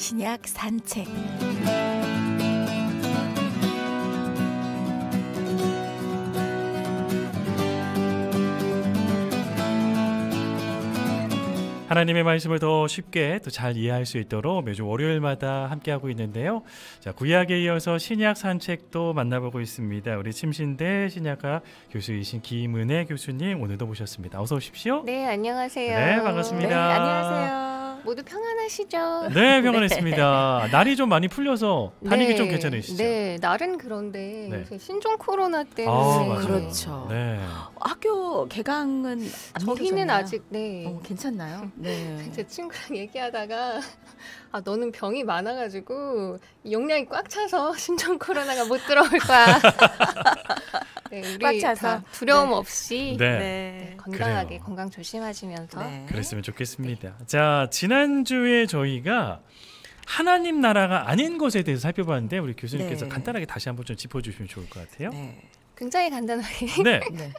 신약 산책. 하나님의 말씀을 더 쉽게 또 잘 이해할 수 있도록 매주 월요일마다 함께하고 있는데요. 자, 구약에 이어서 신약 산책도 만나보고 있습니다. 우리 침신대 신약과 교수이신 김은혜 교수님 오늘도 모셨습니다. 어서 오십시오. 네, 안녕하세요. 네, 반갑습니다. 네, 안녕하세요. 모두 평안하시죠? 네, 평안했습니다. 날이 좀 많이 풀려서 다니기 좀 괜찮으시죠? 네, 날은 그런데 네. 요새 신종 코로나 때문에 맞아요. 그렇죠. 네. 학교 개강은 안 저희는 미뤄졌나요? 아직 괜찮나요? 네. 제 친구랑 얘기하다가 너는 병이 많아가지고 용량이 꽉 차서 신종 코로나가 못 들어올 거야. 네, 우리 꽉 차서. 다 두려움 없이 네. 건강하게 그래요. 건강 조심하시면서 네. 그랬으면 좋겠습니다. 자, 지난주에 저희가 하나님 나라가 아닌 것에 대해서 살펴봤는데 우리 교수님께서 네. 간단하게 다시 한번 좀 짚어주시면 좋을 것 같아요. 네. 굉장히 간단하게 네. 네.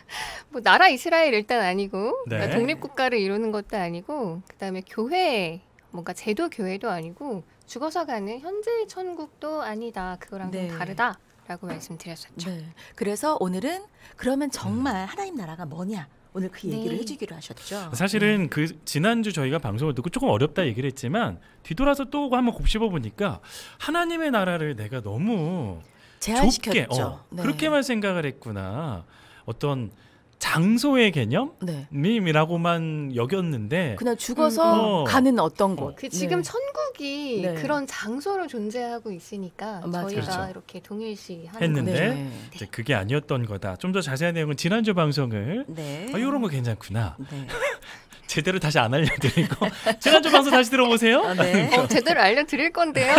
뭐 나라 이스라엘 일단 아니고 네. 그러니까 독립국가를 이루는 것도 아니고 그다음에 교회 뭔가 제도 교회도 아니고 죽어서 가는 현재의 천국도 아니다. 그거랑 네. 좀 다르다라고 말씀드렸었죠. 네. 그래서 오늘은 그러면 정말 하나님 나라가 뭐냐? 오늘 그 얘기를 네. 해주기로 하셨죠. 사실은 그 지난주 저희가 방송을 듣고 조금 어렵다 얘기를 했지만 뒤돌아서 또 한번 곱씹어 보니까 하나님의 나라를 내가 너무 좁게 제한시켰죠. 네. 그렇게만 생각을 했구나. 어떤 장소의 개념이라고만 여겼는데 그냥 죽어서 가는 어떤 곳. 그 지금 네. 천국이 네. 그런 장소로 존재하고 있으니까 맞아요. 저희가 그렇죠. 이렇게 동일시하는 했는데 네. 이제 그게 아니었던 거다. 좀 더 자세한 내용은 지난주 방송을 네. 이런 거 괜찮구나. 네. 제대로 다시 안 알려드리고 지난주 방송 다시 들어보세요. 네. 제대로 알려드릴 건데요.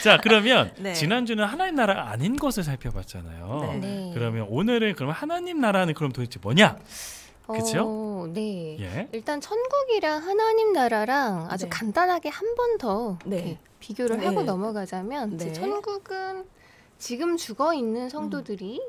자, 그러면 네. 지난주는 하나님 나라가 아닌 것을 살펴봤잖아요. 네. 네. 그러면 오늘은 그럼 하나님 나라는 그럼 도대체 뭐냐? 그쵸? 네. 예. 일단 천국이랑 하나님 나라랑 아주 네. 간단하게 한 번 더 네. 비교를 네. 하고 넘어가자면 이제 네. 천국은 지금 죽어 있는 성도들이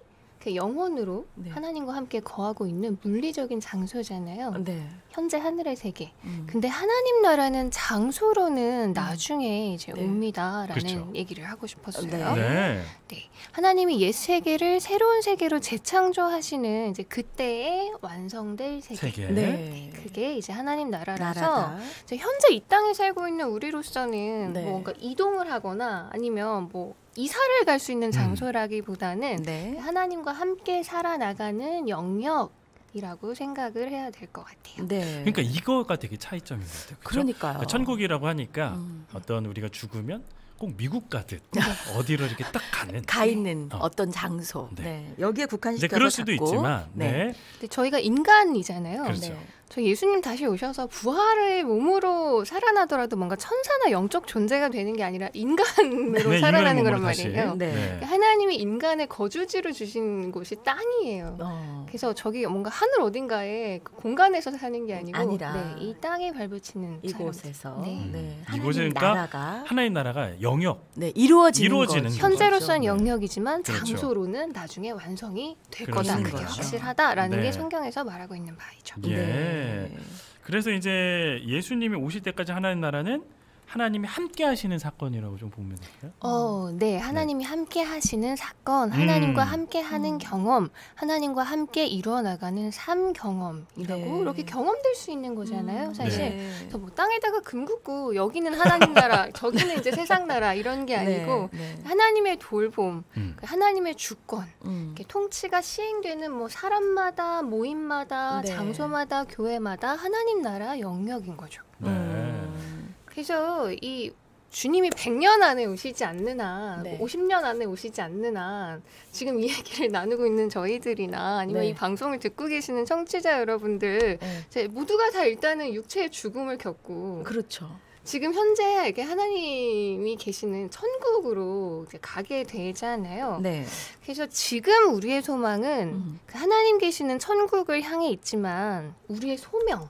그 영혼으로 네. 하나님과 함께 거하고 있는 물리적인 장소잖아요. 네. 현재 하늘의 세계. 음. 근데 하나님 나라는 장소로는 나중에 이제 네. 옵니다라는 그렇죠. 얘기를 하고 싶었어요. 네. 네. 네. 하나님이 옛 세계를 새로운 세계로 재창조하시는 이제 그때의 완성될 세계. 세계. 네. 그게 이제 하나님 나라라서 나라다. 이제 현재 이 땅에 살고 있는 우리로서는 네. 뭔가 이동을 하거나 아니면 뭐 이사를 갈 수 있는 장소라기보다는 네. 하나님과 함께 살아나가는 영역이라고 생각을 해야 될 것 같아요. 네. 그러니까 이거가 되게 차이점인 것 같아요. 그죠? 그러니까요. 그러니까 천국이라고 하니까 음. 어떤 우리가 죽으면 꼭 미국 가듯 어디로 이렇게 딱 가는 가 있는 어. 어떤 장소. 네. 네. 여기에 이제 국한시켜서 그럴 수도 자꾸. 있지만 네. 근데 저희가 인간이잖아요. 그렇죠. 네. 저 예수님 다시 오셔서 부활의 몸으로 살아나더라도 뭔가 천사나 영적 존재가 되는 게 아니라 인간으로 네, 살아나는 인간의 거란 몸으로 다시. 말이에요. 네. 하나님이 인간의 거주지로 주신 곳이 땅이에요. 그래서 저기 뭔가 하늘 어딘가에 그 공간에서 사는 게 아니고 아니라 네, 이 땅에 발붙이는 이곳에서 사람들. 네. 이곳은 하나님 그러니까 나라가 하나님 나라가 영역. 네, 이루어지는 이루어지는 거죠. 거죠. 현재로서는 네. 영역이지만 그렇죠. 장소로는 나중에 완성이 될 그렇죠. 거다. 그렇죠. 그게 거죠. 확실하다라는 네. 게 성경에서 말하고 있는 바이죠. 예. 네. 그래서 이제 예수님이 오실 때까지 하나님 나라는 하나님이 함께 하시는 사건이라고 좀 보면 될까요? 네. 하나님이 함께 하시는 사건, 하나님과 함께 하는 경험, 하나님과 함께 이루어 나가는 삶 경험이라고 네. 이렇게 경험될 수 있는 거잖아요, 사실. 네. 그래서 뭐 땅에다가 금 굽고 여기는 하나님 나라, 저기는 이제 세상 나라 이런 게 아니고 네. 네. 하나님의 돌봄, 음. 하나님의 주권, 음. 이렇게 통치가 시행되는 뭐 사람마다 모임마다 네. 장소마다 교회마다 하나님 나라 영역인 거죠. 네. 그래서 이 주님이 100년 안에 오시지 않는 네. 50년 안에 오시지 않는 한 지금 이 얘기를 나누고 있는 저희들이나 아니면 네. 이 방송을 듣고 계시는 청취자 여러분들 네. 이제 모두가 다 일단은 육체의 죽음을 겪고 그렇죠. 지금 현재 이렇게 하나님이 계시는 천국으로 이제 가게 되잖아요. 네. 그래서 지금 우리의 소망은 음. 그 하나님 계시는 천국을 향해 있지만 우리의 소명,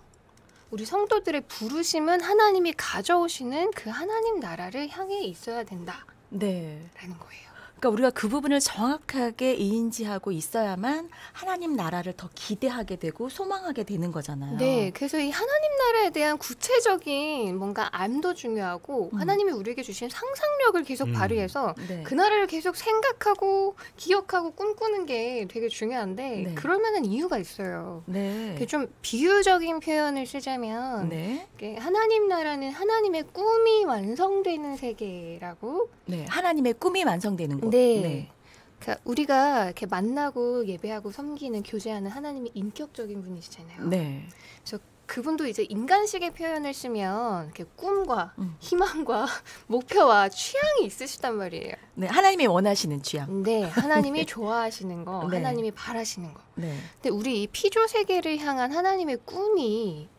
우리 성도들의 부르심은 하나님이 가져오시는 그 하나님 나라를 향해 있어야 된다라는 네. 거예요. 그러니까 우리가 그 부분을 정확하게 인지하고 있어야만 하나님 나라를 더 기대하게 되고 소망하게 되는 거잖아요. 네, 그래서 이 하나님 나라에 대한 구체적인 뭔가 암도 중요하고 하나님이 우리에게 주신 상상력을 계속 발휘해서 네. 그 나라를 계속 생각하고 기억하고 꿈꾸는 게 되게 중요한데 네. 그럴 만한 이유가 있어요. 네. 이렇게 좀 비유적인 표현을 쓰자면 네. 이렇게 하나님 나라는 하나님의 꿈이 완성되는 세계라고. 네. 하나님의 꿈이 완성되는 곳. 네. 그러니까 우리가 이렇게 만나고 예배하고 섬기는 교제하는 하나님이 인격적인 분이시잖아요. 네. 그래서 그분도 이제 인간식의 표현을 쓰면 이렇게 꿈과 희망과 목표와 취향이 있으시단 말이에요. 네. 하나님이 원하시는 취향. 네, 하나님이 좋아하시는 거, 네. 하나님이 바라시는 거. 네. 근데 우리 이 피조 세계를 향한 하나님의 꿈이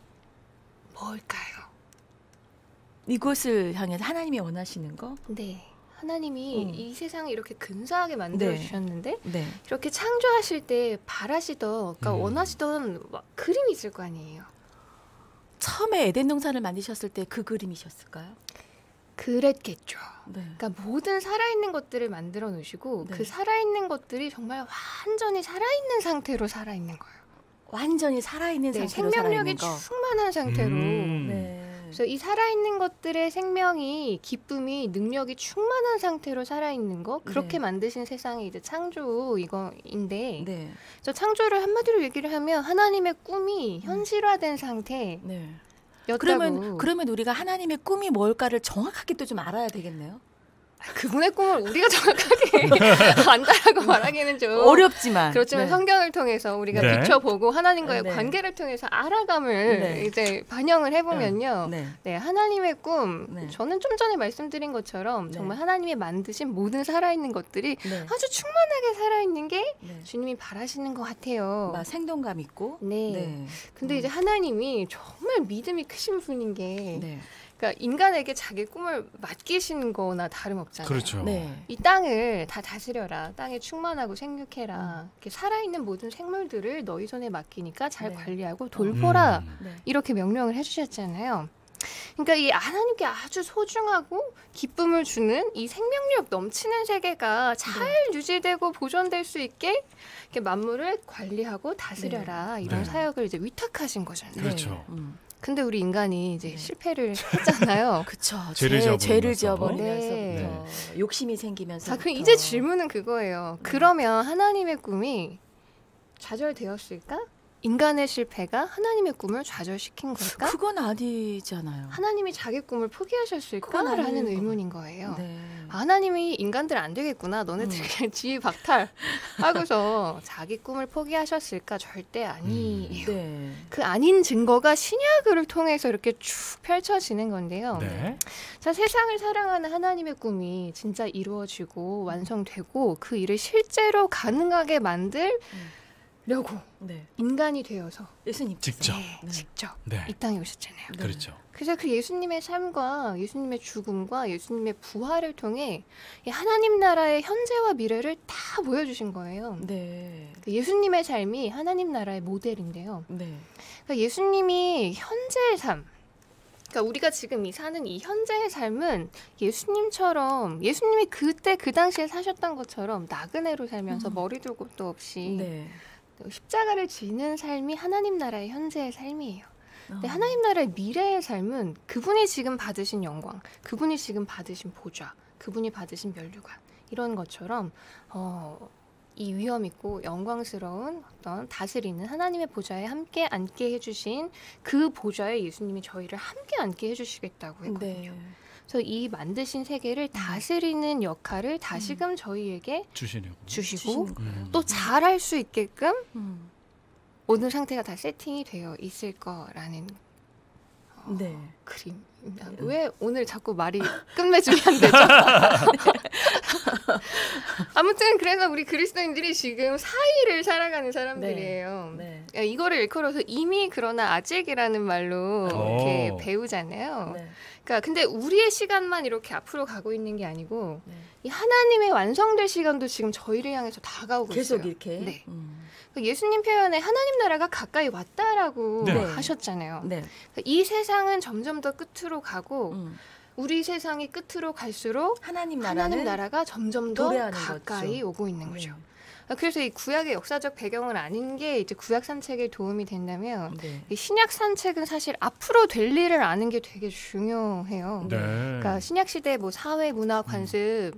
뭘까요? 이곳을 향해서 하나님이 원하시는 거? 네. 하나님이 이 세상을 이렇게 근사하게 만들어 주셨는데 네. 이렇게 창조하실 때 바라시던, 그러니까 원하시던 막 그림이 있을 거 아니에요. 처음에 에덴 동산을 만드셨을 때 그 그림이셨을까요? 그랬겠죠. 네. 그러니까 모든 살아있는 것들을 만들어 놓으시고 네. 그 살아있는 것들이 정말 완전히 살아있는 상태로 살아있는 거예요. 완전히 살아있는 네, 상태로 생명력이 살아있는 거. 충만한 상태로. 네. 그래서 이 살아있는 것들의 생명이, 기쁨이, 능력이 충만한 상태로 살아있는 거, 그렇게 네. 만드신 세상의 이제 창조 이거인데, 네. 저 창조를 한마디로 얘기를 하면 하나님의 꿈이 현실화된 상태였다고. 네. 그러면 우리가 하나님의 꿈이 뭘까를 정확하게 또 좀 알아야 되겠네요. 그분의 꿈을 우리가 정확하게 안다라고 말하기는 좀 어렵지만. 그렇지만 네. 성경을 통해서 우리가 네. 비춰보고 하나님과의 네. 관계를 통해서 알아감을 네. 이제 반영을 해보면요. 네. 네, 하나님의 꿈. 네. 저는 좀 전에 말씀드린 것처럼 네. 정말 하나님이 만드신 모든 살아있는 것들이 네. 아주 충만하게 살아있는 게 네. 주님이 바라시는 것 같아요. 막 생동감 있고. 네. 네. 근데 이제 하나님이 정말 믿음이 크신 분인 게, 네. 그러니까 인간에게 자기 꿈을 맡기시는 거나 다름없잖아요. 그렇죠. 네. 이 땅을 다 다스려라. 땅에 충만하고 생육해라. 이렇게 살아있는 모든 생물들을 너희 손에 맡기니까 잘 네. 관리하고 돌보라. 네. 이렇게 명령을 해주셨잖아요. 그러니까 이 하나님께 아주 소중하고 기쁨을 주는 이 생명력 넘치는 세계가 잘 유지되고 보존될 수 있게 이렇게 만물을 관리하고 다스려라. 이런 네. 사역을 이제 위탁하신 거잖아요. 그렇죠. 근데 우리 인간이 이제 실패를 했잖아요. 그쵸. 죄를 죄를 지어버리면서. 지어버리면서 욕심이 생기면서. 자, 그럼 이제 질문은 그거예요. 그러면 하나님의 꿈이 좌절되었을까? 인간의 실패가 하나님의 꿈을 좌절시킨 걸까? 그건 아니잖아요. 하나님이 자기 꿈을 그건 포기하셨을까라는 아닌 의문인 거예요. 네. 하나님이 인간들 안 되겠구나. 너네들 그냥 지휘 박탈하고서 자기 꿈을 포기하셨을까? 절대 아니에요. 네. 그 아닌 증거가 신약을 통해서 이렇게 쭉 펼쳐지는 건데요. 네. 자, 세상을 사랑하는 하나님의 꿈이 진짜 이루어지고 완성되고 그 일을 실제로 가능하게 만들려고 네. 인간이 되어서 예수님 직접. 네. 직접 네. 이 땅에 오셨잖아요. 네. 그렇죠. 그래서 그 예수님의 삶과 예수님의 죽음과 예수님의 부활을 통해 이 하나님 나라의 현재와 미래를 다 보여주신 거예요. 네. 그 예수님의 삶이 하나님 나라의 모델인데요. 네. 그러니까 예수님이 현재의 삶, 그러니까 우리가 지금 사는 이 현재의 삶은 예수님처럼, 예수님이 그때 그 당시에 사셨던 것처럼 나그네로 살면서 머리도 곱도 없이 네. 십자가를 지는 삶이 하나님 나라의 현재의 삶이에요. 근데 어. 하나님 나라의 미래의 삶은 그분이 지금 받으신 영광, 그분이 지금 받으신 보좌, 그분이 받으신 면류관, 이런 것처럼 이 위험 있고 영광스러운 어떤 다스리는 하나님의 보좌에 함께 앉게 해주신 그 보좌에 예수님이 저희를 함께 앉게 해주시겠다고 했거든요. 네. 그래서 이 만드신 세계를 다스리는 역할을 다시금 저희에게 주시려고. 주시고 주시는 거예요. 또 잘할 수 있게끔 음. 모든 상태가 다 세팅이 되어 있을 거라는 네. 그림입니다. 왜 오늘 자꾸 말이 끝맺음이 안 되죠? 아무튼 그래서 우리 그리스도인들이 지금 사이를 살아가는 사람들이에요. 네. 이거를 일컬어서 이미 그러나 아직이라는 말로 이렇게 오. 배우잖아요. 네. 그러니까 근데 우리의 시간만 이렇게 앞으로 가고 있는 게 아니고 네. 이 하나님의 완성될 시간도 지금 저희를 향해서 다가오고 계속 있어요. 이렇게. 네. 음. 예수님 표현에 하나님 나라가 가까이 왔다라고 네. 하셨잖아요. 네. 이 세상은 점점 더 끝으로 가고 우리 세상이 끝으로 갈수록 하나님 하나님 나라가 점점 더 도래하는 가까이 거죠. 오고 있는 거죠. 네. 그래서 이 구약의 역사적 배경을 아는 게 이제 구약 산책에 도움이 된다면 네. 이 신약 산책은 사실 앞으로 될 일을 아는 게 되게 중요해요. 네. 그러니까 신약 시대 뭐 사회, 문화, 관습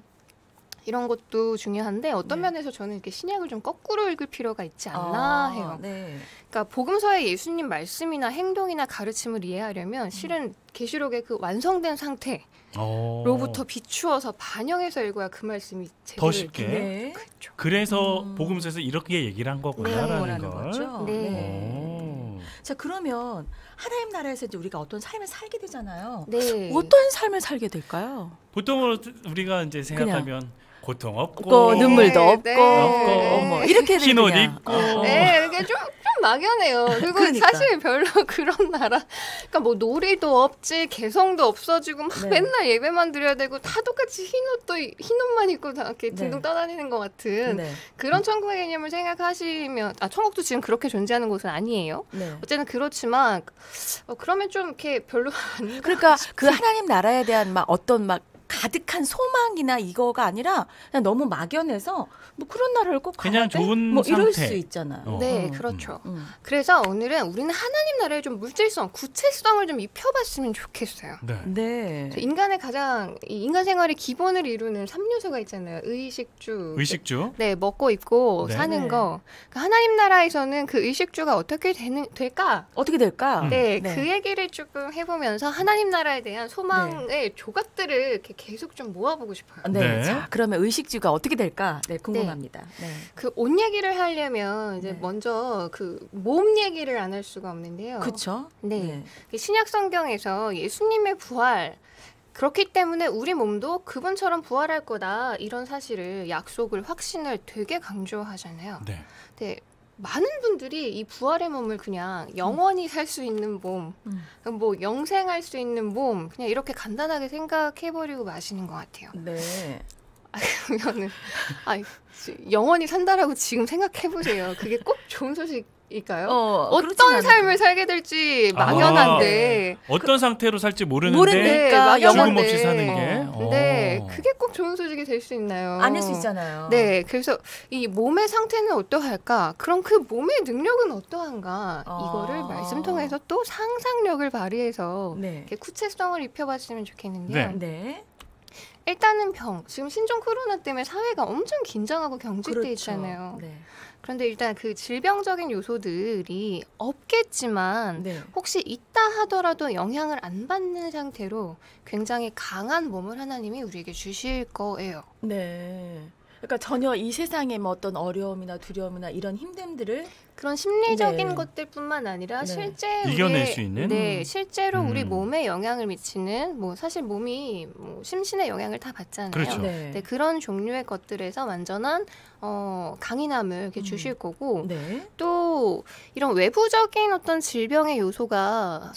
이런 것도 중요한데 어떤 네. 면에서 저는 이렇게 신약을 좀 거꾸로 읽을 필요가 있지 않나 해요. 네. 그러니까 복음서의 예수님 말씀이나 행동이나 가르침을 이해하려면 실은 계시록의 그 완성된 상태로부터 비추어서 반영해서 읽어야 그 말씀이 제대로 더 쉽게. 네. 그렇죠. 그래서 복음서에서 이렇게 얘기를 한 거구나라는 뭐라는 걸. 거죠. 네. 자, 그러면 하나님 나라에서 이제 우리가 어떤 삶을 살게 되잖아요. 네. 어떤 삶을 살게 될까요? 보통 우리가 이제 생각하면 고통 없고 없고 눈물도 네, 없고 네. 뭐 이렇게 흰 옷 그냥. 입고. 네, 이게 좀 막연해요. 그리고 그러니까. 사실 별로 그런 나라, 그러니까 뭐 놀이도 없지, 개성도 없어지고 막 네. 맨날 예배만 드려야 되고 다 똑같이 흰 옷만 입고 다 이렇게 딩동 네. 떠다니는 것 같은 네. 그런 천국의 개념을 생각하시면, 천국도 지금 그렇게 존재하는 곳은 아니에요. 네. 어쨌든 그렇지만 그러면 좀 이렇게 별로 안 그러니까 그 하나님 나라에 대한 막 어떤 막 가득한 소망이나 이거가 아니라 그냥 너무 막연해서 뭐 그런 나라를 꼭 가야 그냥 돼? 좋은 뭐 이럴 상태. 수 있잖아요. 네, 음. 그렇죠. 음. 그래서 오늘은 우리는 하나님 나라에 좀 물질성, 구체성을 좀 입혀봤으면 좋겠어요. 네. 네. 인간의 이 인간 생활의 기본을 이루는 3요소가 있잖아요. 의식주. 의식주. 네, 먹고 입고 네. 사는 네. 거. 그 하나님 나라에서는 그 의식주가 어떻게 될까? 어떻게 될까? 네, 네. 그 얘기를 조금 해보면서 하나님 나라에 대한 소망의 조각들을 이렇게 계속 좀 모아보고 싶어요. 네. 네. 자, 그러면 의식주가 어떻게 될까? 네, 궁금합니다. 네. 그 옷 얘기를 하려면 이제 네. 먼저 그 몸 얘기를 안 할 수가 없는데요. 그렇죠? 네. 신약 성경에서 예수님의 부활, 그렇기 때문에 우리 몸도 그분처럼 부활할 거다, 이런 사실을, 약속을, 확신을 되게 강조하잖아요. 네. 근데 많은 분들이 이 부활의 몸을 그냥 영원히 살 수 있는 몸, 뭐 영생할 수 있는 몸, 그냥 이렇게 간단하게 생각해버리고 마시는 것 같아요. 네. 그러면은 영원히 산다라고 지금 생각해보세요. 그게 꼭 좋은 소식일까요? 그렇진 어떤 않아요. 삶을 살게 될지 막연한데. 어떤 상태로 살지 모르는데 모르니까 네, 죽음 막연한데. 없이 사는 게. 네, 그게 꼭 좋은 소식이 될 수 있나요? 아닐 수 있잖아요. 네, 그래서 이 몸의 상태는 어떠할까? 그럼 그 몸의 능력은 어떠한가? 이거를 말씀 통해서 또 상상력을 발휘해서 네. 이렇게 구체성을 입혀봤으면 좋겠는데요. 네. 네. 일단은 지금 신종 코로나 때문에 사회가 엄청 긴장하고 경직돼 그렇죠. 있잖아요. 네. 그런데 일단 그 질병적인 요소들이 없겠지만 네. 혹시 있다 하더라도 영향을 안 받는 상태로 굉장히 강한 몸을 하나님이 우리에게 주실 거예요. 네. 그러니까 전혀 이 세상에 뭐 어떤 어려움이나 두려움이나 이런 힘듦들을 그런 심리적인 네. 것들뿐만 아니라 네. 실제 이겨낼 수 있는? 네, 실제로 우리 음. 몸에 영향을 미치는, 뭐 사실 몸이 뭐 심신의 영향을 다 받잖아요. 그렇죠. 네. 네, 그런 종류의 것들에서 완전한 강인함을 이렇게 주실 거고, 네. 또 이런 외부적인 어떤 질병의 요소가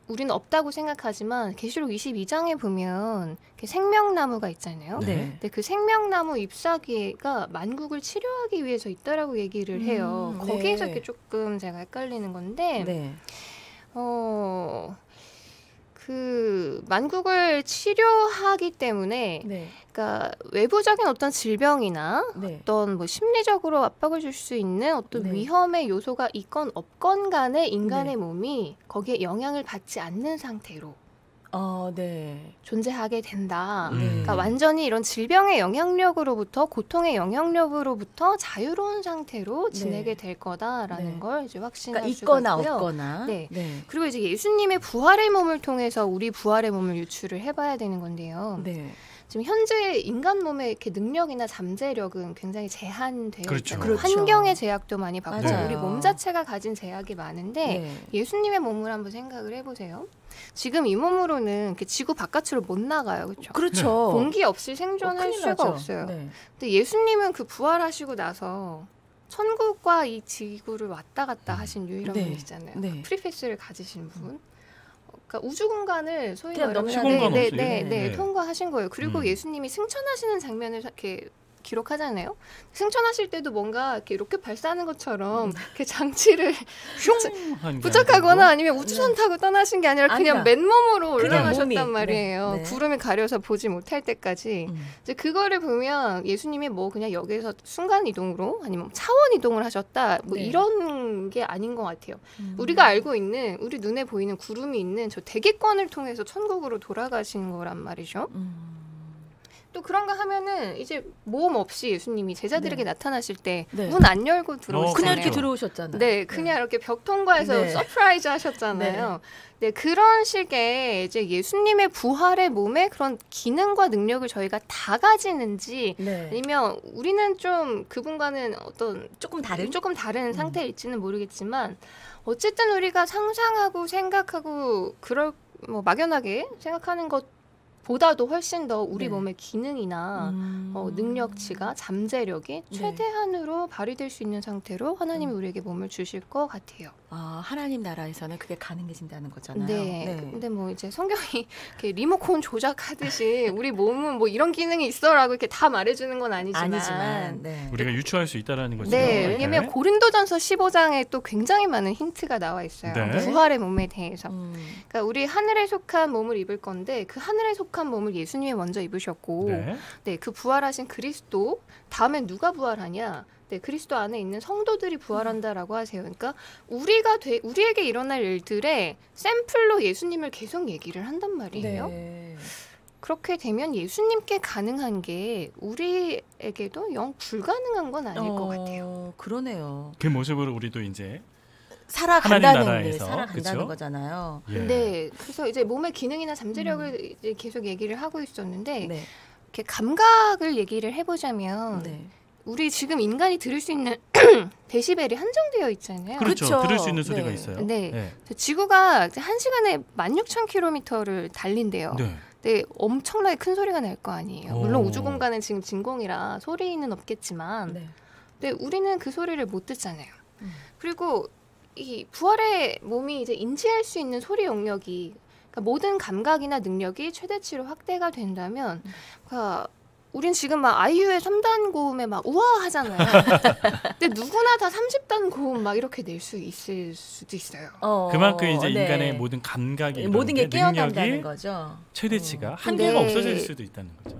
우리는 없다고 생각하지만 계시록 22장에 보면 이렇게 생명나무가 있잖아요. 네. 근데 그 생명나무 잎사귀가 만국을 치료하기 위해서 있다라고 얘기를 해요. 네. 거기에서 이렇게 조금 제가 헷갈리는 건데, 네. 그 만국을 치료하기 때문에, 네. 그러니까 외부적인 어떤 질병이나 네. 어떤 뭐 심리적으로 압박을 줄 수 있는 어떤 네. 위험의 요소가 있건 없건 간에 인간의 네. 몸이 거기에 영향을 받지 않는 상태로 네. 존재하게 된다. 음. 그러니까 완전히 이런 질병의 영향력으로부터, 고통의 영향력으로부터 자유로운 상태로 지내게 될 거다라는 네. 걸 이제 확신할 그러니까 수가 있거나 있고요. 없거나. 네. 네. 그리고 이제 예수님의 부활의 몸을 통해서 우리 부활의 몸을 유추를 해봐야 되는 건데요. 네. 지금 현재 인간 몸의 이렇게 능력이나 잠재력은 굉장히 제한되어 그렇죠. 있잖아요. 그렇죠. 환경의 제약도 많이 받고 맞아요. 우리 몸 자체가 가진 제약이 많은데 네. 예수님의 몸을 한번 생각을 해보세요. 지금 이 몸으로는 이렇게 지구 바깥으로 못 나가요, 그렇죠? 그렇죠. 공기 없이 생존할 큰일 수가 나죠. 없어요. 네. 근데 예수님은 그 부활하시고 나서 천국과 이 지구를 왔다 갔다 하신 유일한 네. 분이시잖아요. 네. 그 프리패스를 가지신 분. 그러니까 우주 공간을 소위 그냥 말하면 시공간 없이. 네, 네. 통과하신 거예요. 그리고 음. 예수님이 승천하시는 장면을 이렇게 기록하잖아요. 승천하실 때도 뭔가 이렇게 로켓 발사하는 것처럼 이렇게 장치를 부착하거나 아니면 우주선 타고 떠나신 게 아니라 그냥 맨몸으로 올라가셨단 말이에요. 네. 구름이 가려서 보지 못할 때까지. 이제 그거를 보면 예수님이 뭐 그냥 여기에서 순간 이동으로 아니면 차원 이동을 하셨다 뭐 네. 이런 게 아닌 것 같아요. 우리가 알고 있는 우리 눈에 보이는 구름이 있는 저 대기권을 통해서 천국으로 돌아가신 거란 말이죠. 또 그런가 하면은 이제 모험 없이 예수님이 제자들에게 네. 나타나실 때 문 안 열고 들어오시잖아요. 그냥 이렇게 들어오셨잖아요. 네, 그냥 네. 이렇게 벽 통과해서 네. 서프라이즈 하셨잖아요. 네. 네, 그런 식의 이제 예수님의 부활의 몸에 그런 기능과 능력을 저희가 다 가지는지 네. 아니면 우리는 좀 그분과는 어떤 조금 다른 상태일지는 모르겠지만 어쨌든 우리가 상상하고 생각하고 그럴 뭐 막연하게 생각하는 것 보다도 훨씬 더 우리 네. 몸의 기능이나 능력치가 잠재력이 최대한으로 발휘될 수 있는 상태로 하나님이 우리에게 몸을 주실 것 같아요. 아, 하나님 나라에서는 그게 가능해진다는 거잖아요. 네. 네. 근데 뭐 이제 성경이 이렇게 리모컨 조작하듯이 우리 몸은 뭐 이런 기능이 있어라고 이렇게 다 말해주는 건 아니지만 네. 우리가 유추할 수 있다라는 거죠. 네. 왜냐면 고린도전서 15장에 또 굉장히 많은 힌트가 나와 있어요. 네. 부활의 몸에 대해서. 그러니까 우리 하늘에 속한 몸을 입을 건데 그 하늘에 속한 몸을 예수님이 먼저 입으셨고, 네, 그 부활하신 그리스도 다음엔 누가 부활하냐? 네, 그리스도 안에 있는 성도들이 부활한다라고 하세요. 그러니까 우리에게 일어날 일들의 샘플로 예수님을 계속 얘기를 한단 말이에요. 네. 그렇게 되면 예수님께 가능한 게 우리에게도 영 불가능한 건 아닐 것 같아요. 그러네요. 그 모습으로 우리도 이제 살아간다는 거잖아요. 예. 네, 그래서 이제 몸의 기능이나 잠재력을 이제 계속 얘기를 하고 있었는데 네. 이렇게 감각을 얘기를 해보자면 네. 우리 지금 인간이 들을 수 있는 데시벨이 한정되어 있잖아요. 그렇죠. 들을 수 있는 소리가 네. 있어요. 네. 네. 지구가 1시간에 16,000km를 달린대요. 네. 네, 엄청나게 큰 소리가 날 거 아니에요. 물론 우주 공간은 지금 진공이라 소리는 없겠지만 네. 네, 우리는 그 소리를 못 듣잖아요. 그리고 이 부활의 몸이 이제 인지할 수 있는 소리 영역이 그러니까 모든 감각이나 능력이 최대치로 확대가 된다면 그러니까 우린 지금 막 아이유의 3단 고음에 막 우와 하잖아요. 근데 누구나 다 30단 고음 막 이렇게 낼 수 있을 수도 있어요. 그만큼 이제 네. 인간의 모든 감각이 모든 게 깨어난다는 거죠. 최대치가 한계가 없어질 수도 있다는 거죠.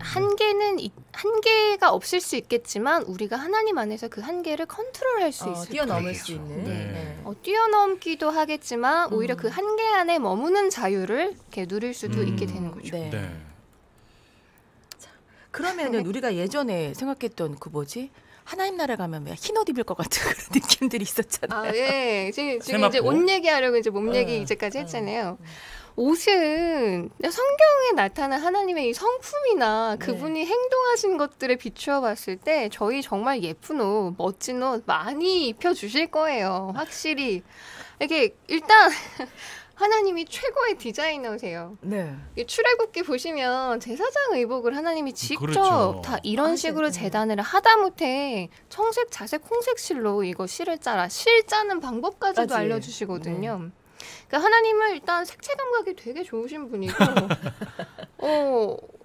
한계가 없을 수 있겠지만 우리가 하나님 안에서 그 한계를 컨트롤할 수 있을 뛰어넘을 수 있는. 네. 뛰어넘기도 하겠지만 오히려 그 한계 안에 머무는 자유를 이렇게 누릴 수도 있게 되는 거죠. 네. 네. 그러면은 우리가 예전에 생각했던 그 뭐지? 하나님 나라 가면 왜 흰 옷 입을 것 같은 그런 느낌들이 있었잖아요. 아, 예. 지금 이제 옷 얘기하려고 이제 몸 얘기 이제까지 했잖아요. 옷은 성경에 나타난 하나님의 이 성품이나 그분이 행동하신 것들에 비추어 봤을 때 저희 정말 예쁜 옷, 멋진 옷 많이 입혀주실 거예요. 확실히. 이게 일단 하나님이 최고의 디자이너세요. 네. 출애굽기 보시면 제사장 의복을 하나님이 직접 그렇죠. 다 이런 식으로 재단을 하다못해 청색, 자색, 홍색 실로 이거 실을 짜라. 실 짜는 방법까지도 알려주시거든요. 네. 그러니까 하나님은 일단 색채 감각이 되게 좋으신 분이고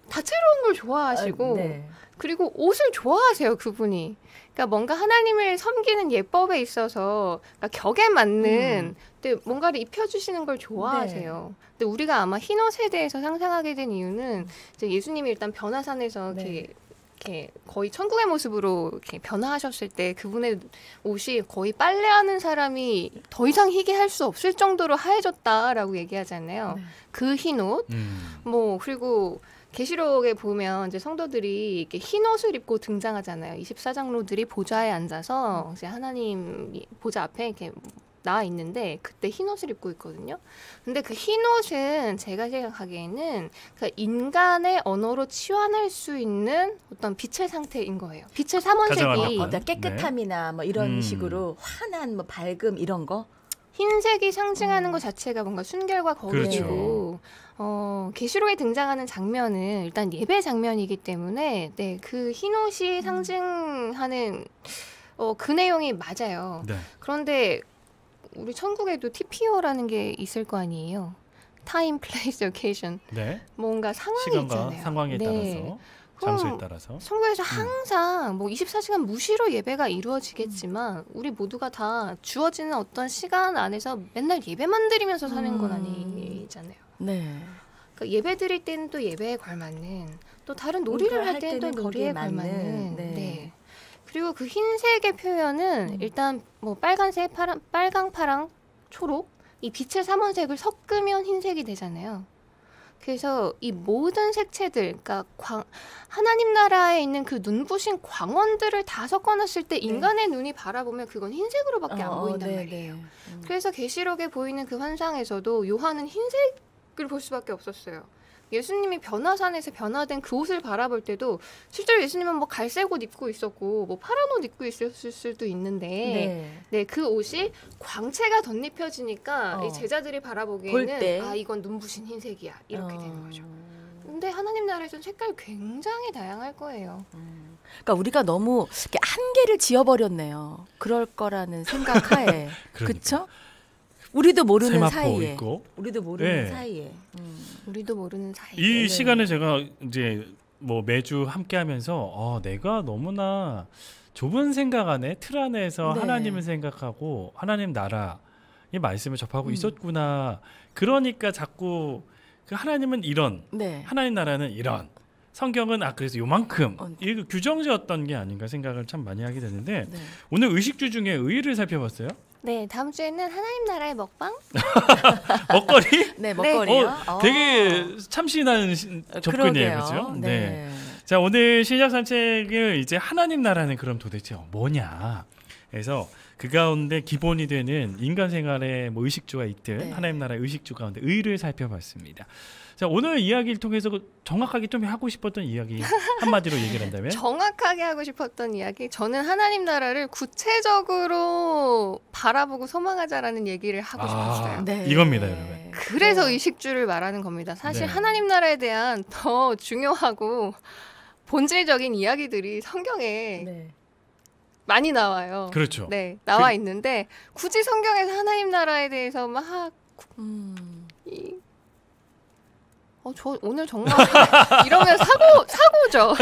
다채로운 걸 좋아하시고 네. 그리고 옷을 좋아하세요. 그분이. 그러니까 뭔가 하나님을 섬기는 예법에 있어서 그러니까 격에 맞는 근데 뭔가를 입혀주시는 걸 좋아하세요. 네. 근데 우리가 아마 흰옷에 대해서 상상하게 된 이유는 이제 예수님이 일단 변화산에서 이렇게 거의 천국의 모습으로 이렇게 변화하셨을 때 그분의 옷이 거의 빨래하는 사람이 더 이상 희게 할 수 없을 정도로 하얘졌다라고 얘기하잖아요. 네. 그 흰옷, 뭐 그리고 계시록에 보면 이제 성도들이 이렇게 흰 옷을 입고 등장하잖아요. 24장로들이 보좌에 앉아서 이제 하나님 보좌 앞에 이렇게 나와 있는데 그때 흰 옷을 입고 있거든요. 근데 그 흰 옷은 제가 생각하기에는 그 인간의 언어로 치환할 수 있는 어떤 빛의 상태인 거예요. 빛의 삼원색이 깨끗함이나 뭐 이런 식으로 환한 뭐 밝음 이런 거. 흰색이 상징하는 것 자체가 뭔가 순결과 거룩이고 계시록에 등장하는 장면은 일단 예배 장면이기 때문에 네, 그 흰옷이 상징하는 그 내용이 맞아요. 네. 그런데 우리 천국에도 TPO라는 게 있을 거 아니에요. Time, Place, Occasion. 네. 뭔가 상황이 시간과 있잖아요. 상황에 네. 따라서. 장소에 따라서. 성교에서 항상 뭐 24시간 무시로 예배가 이루어지겠지만 우리 모두가 다 주어지는 어떤 시간 안에서 맨날 예배만 드리면서 사는 건 아니잖아요. 네. 그러니까 예배 드릴 때는 또 예배에 걸맞는, 또 다른 놀이를 할 때는 또 놀이에 걸맞는. 네. 그리고 그 흰색의 표현은 일단 뭐 빨간색, 빨강, 파랑, 초록 이 빛의 삼원색을 섞으면 흰색이 되잖아요. 그래서 이 모든 색채들, 그러니까 하나님 나라에 있는 그 눈부신 광원들을 다 섞어놨을 때 인간의 눈이 바라보면 그건 흰색으로밖에 안 보인단 말이에요. 그래서 계시록에 보이는 그 환상에서도 요한은 흰색을 볼 수밖에 없었어요. 예수님이 변화산에서 변화된 그 옷을 바라볼 때도 실제로 예수님은 뭐 갈색 옷 입고 있었고 뭐 파란 옷 입고 있었을 수도 있는데 네, 그 옷이 광채가 덧입혀지니까 이 제자들이 바라보기에는 아 이건 눈부신 흰색이야 이렇게 되는 거죠. 근데 하나님 나라에서는 색깔이 굉장히 다양할 거예요. 그러니까 우리가 너무 이렇게 한계를 지어버렸네요. 그럴 거라는 생각하에 그렇죠? 우리도 모르는 사이에. 있고. 우리도 모르는 사이에. 우리도 모르는 사이에. 이 시간에 제가 이제 뭐 매주 함께하면서 내가 너무나 좁은 생각 안에 틀 안에서 하나님을 생각하고 하나님 나라 이 말씀을 접하고 있었구나. 그러니까 자꾸 그 하나님은 이런, 하나님 나라는 이런. 성경은 그래서 요만큼 이 규정지었던 게 아닌가 생각을 참 많이 하게 되는데 오늘 의식주 중에 의를 살펴봤어요. 네, 다음 주에는 하나님 나라의 먹방? 먹거리? 네, 먹거리요. 되게 참신한 접근이에요, 그렇죠? 네. 자, 오늘 신약 산책을 이제 하나님 나라는 그럼 도대체 뭐냐? 그래서 그 가운데 기본이 되는 인간 생활에 뭐 의식주가 있든 하나님 나라의 의식주 가운데 의를 살펴봤습니다. 자, 오늘 이야기를 통해서 정확하게 좀 하고 싶었던 이야기 한마디로 얘기를 한다면? 정확하게 하고 싶었던 이야기? 저는 하나님 나라를 구체적으로 바라보고 소망하자라는 얘기를 하고 싶었어요. 이겁니다, 여러분. 그래서 의식주를 말하는 겁니다. 사실 하나님 나라에 대한 더 중요하고 본질적인 이야기들이 성경에 많이 나와요. 그렇죠. 네, 나와 있는데 굳이 성경에서 하나님 나라에 대해서 막 저 오늘 정말 이러면 사고죠.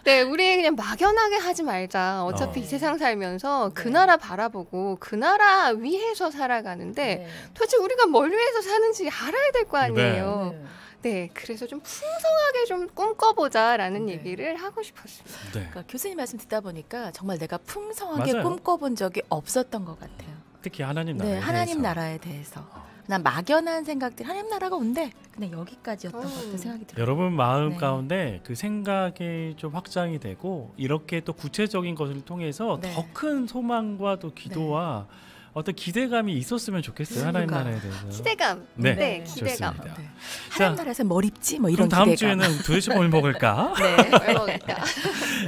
네, 우리 그냥 막연하게 하지 말자. 어차피 이 세상 살면서 그 나라 바라보고 그 나라 위해서 살아가는데 도대체 우리가 뭘 위해서 사는지 알아야 될 거 아니에요. 네, 그래서 좀 풍성하게 좀 꿈꿔보자라는 얘기를 하고 싶었습니다. 그러니까 교수님 말씀 듣다 보니까 정말 내가 풍성하게 꿈꿔본 적이 없었던 것 같아요. 특히 하나님 나라에 대해서. 하나님 나라에 대해서. 난 막연한 생각들, 하나님 나라가 온대. 그냥 여기까지였던 것 같은 생각이 들어요. 여러분 마음 가운데 그 생각이 좀 확장이 되고 이렇게 또 구체적인 것을 통해서 더 큰 소망과 또 기도와 어떤 기대감이 있었으면 좋겠어요. 하나님 나라에 대해서. 기대감. 기대감. 하나님 나라에서 뭘 입지? 뭐 이런 다음 기대감. 주에는 도대체 뭘 먹을까? 뭘 먹을까?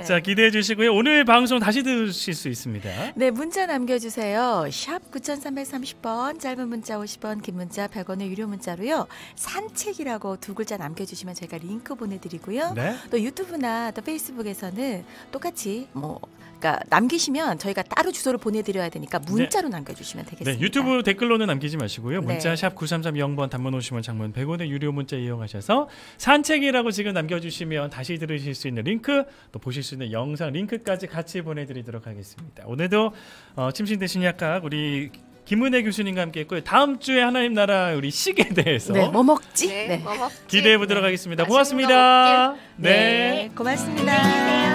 자, 기대해 주시고요. 오늘 방송 다시 들으실 수 있습니다. 네, 문자 남겨주세요. 샵 9330번, 짧은 문자 50원, 긴 문자 100원의 유료 문자로요. 산책이라고 두 글자 남겨주시면 저희가 링크 보내드리고요. 또 유튜브나 또 페이스북에서는 똑같이 그러니까 남기시면 저희가 따로 주소를 보내드려야 되니까 문자로 남겨주시면 되겠습니다. 네, 유튜브 댓글로는 남기지 마시고요. 문자 샵 9330번, 단문 50원, 장문 100원의 유료 문자 이용하셔서 산책이라고 지금 남겨주시면 다시 들으실 수 있는 링크, 또 보실 수 있는 영상 링크까지 같이 보내드리도록 하겠습니다. 오늘도 침신대 신약학 우리 김은혜 교수님과 함께했고요. 다음 주에 하나님 나라 우리 식에 대해서 뭐 먹지? 뭐 먹지? 기대해 보도록 하겠습니다. 고맙습니다. 고맙습니다.